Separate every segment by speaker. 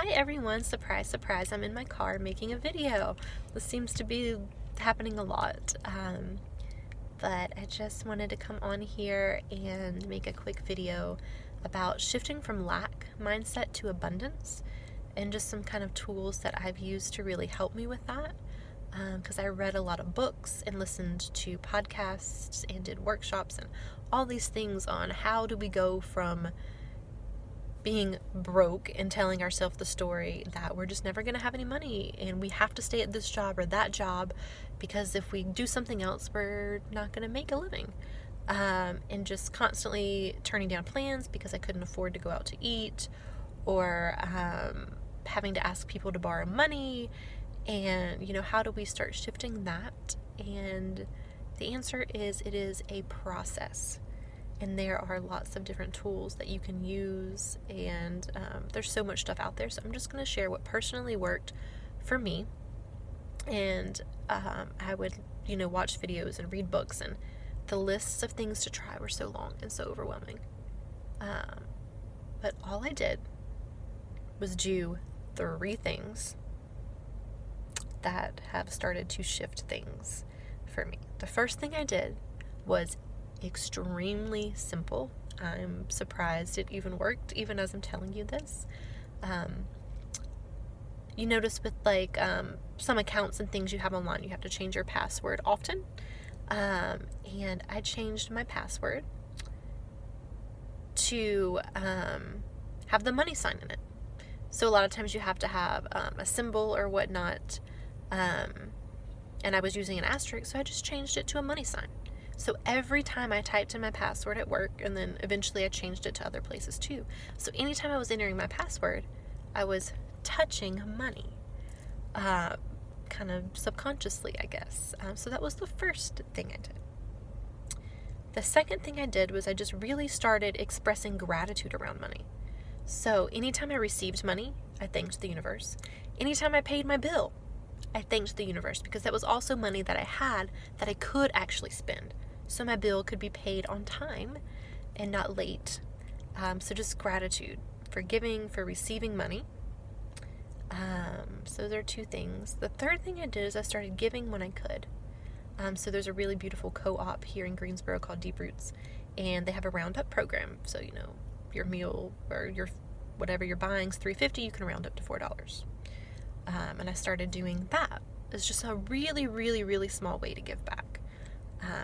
Speaker 1: Hi everyone, surprise, surprise, I'm in my car making a video. This seems to be happening a lot, but I just wanted to come on here and make a quick video about shifting from lack mindset to abundance and just some kind of tools that I've used to really help me with that. Because I read a lot of books and listened to podcasts and did workshops and all these things on how do we go from being broke and telling ourselves the story that we're just never going to have any money and we have to stay at this job or that job because if we do something else, we're not going to make a living. And just constantly turning down plans because I couldn't afford to go out to eat, or having to ask people to borrow money. And, how do we start shifting that? And the answer is it is a process. And there are lots of different tools that you can use, and there's so much stuff out there. So I'm just going to share what personally worked for me. And I would, watch videos and read books, and the lists of things to try were so long and so overwhelming. But all I did was do 3 things that have started to shift things for me. The first thing I did was extremely simple. I'm surprised it even worked, even as I'm telling you this. You notice with some accounts and things you have online, you have to change your password often. And I changed my password to have the money sign in it. So a lot of times you have to have a symbol or whatnot. And I was using an asterisk, so I just changed it to a money sign. So every time I typed in my password at work, and then eventually I changed it to other places too. So anytime I was entering my password, I was touching money, kind of subconsciously, I guess. So that was the first thing I did. The second thing I did was I just really started expressing gratitude around money. So anytime I received money, I thanked the universe. Anytime I paid my bill, I thanked the universe, because that was also money that I had that I could actually spend. So my bill could be paid on time and not late. So just gratitude for giving, for receiving money. So there are 2 things. The third thing I did is I started giving when I could. So there's a really beautiful co-op here in Greensboro called Deep Roots, and they have a roundup program. So, your meal or your whatever you're buying is $3.50, you can round up to $4. And I started doing that. It's just a really, really, really small way to give back.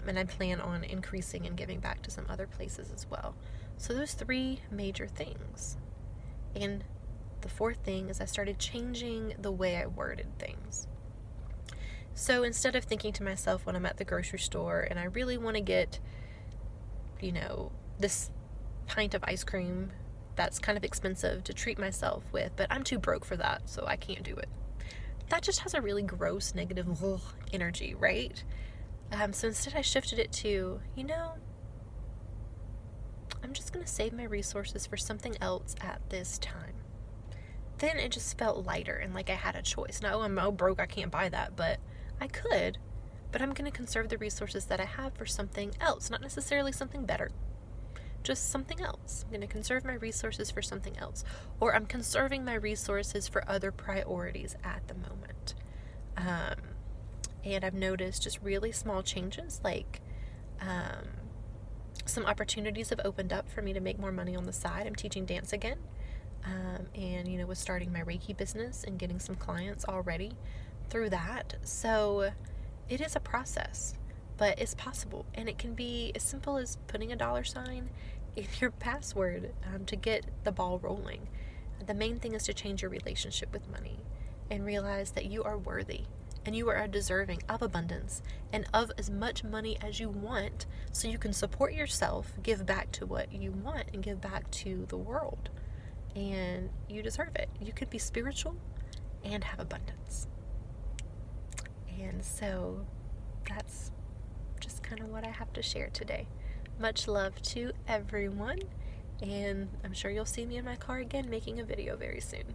Speaker 1: And I plan on increasing and giving back to some other places as well. So those 3 major things. And the 4th thing is I started changing the way I worded things. So instead of thinking to myself when I'm at the grocery store and I really want to get, this pint of ice cream that's kind of expensive to treat myself with, but I'm too broke for that, so I can't do it. That just has a really gross, negative energy, right? So instead I shifted it to, I'm just going to save my resources for something else at this time. Then it just felt lighter and like I had a choice. Now, I'm broke, I can't buy that, but I could. But I'm going to conserve the resources that I have for something else, not necessarily something better. Just something else. I'm going to conserve my resources for something else. Or I'm conserving my resources for other priorities at the moment. And I've noticed just really small changes, like some opportunities have opened up for me to make more money on the side. I'm teaching dance again. And, was starting my Reiki business and getting some clients already through that. So it is a process. But it's possible, and it can be as simple as putting a $sign in your password to get the ball rolling. The main thing is to change your relationship with money and realize that you are worthy and you are deserving of abundance and of as much money as you want, so you can support yourself, give back to what you want, and give back to the world. And you deserve it. You could be spiritual and have abundance. And so that's just kind of what I have to share today. Much love to everyone, and I'm sure you'll see me in my car again making a video very soon.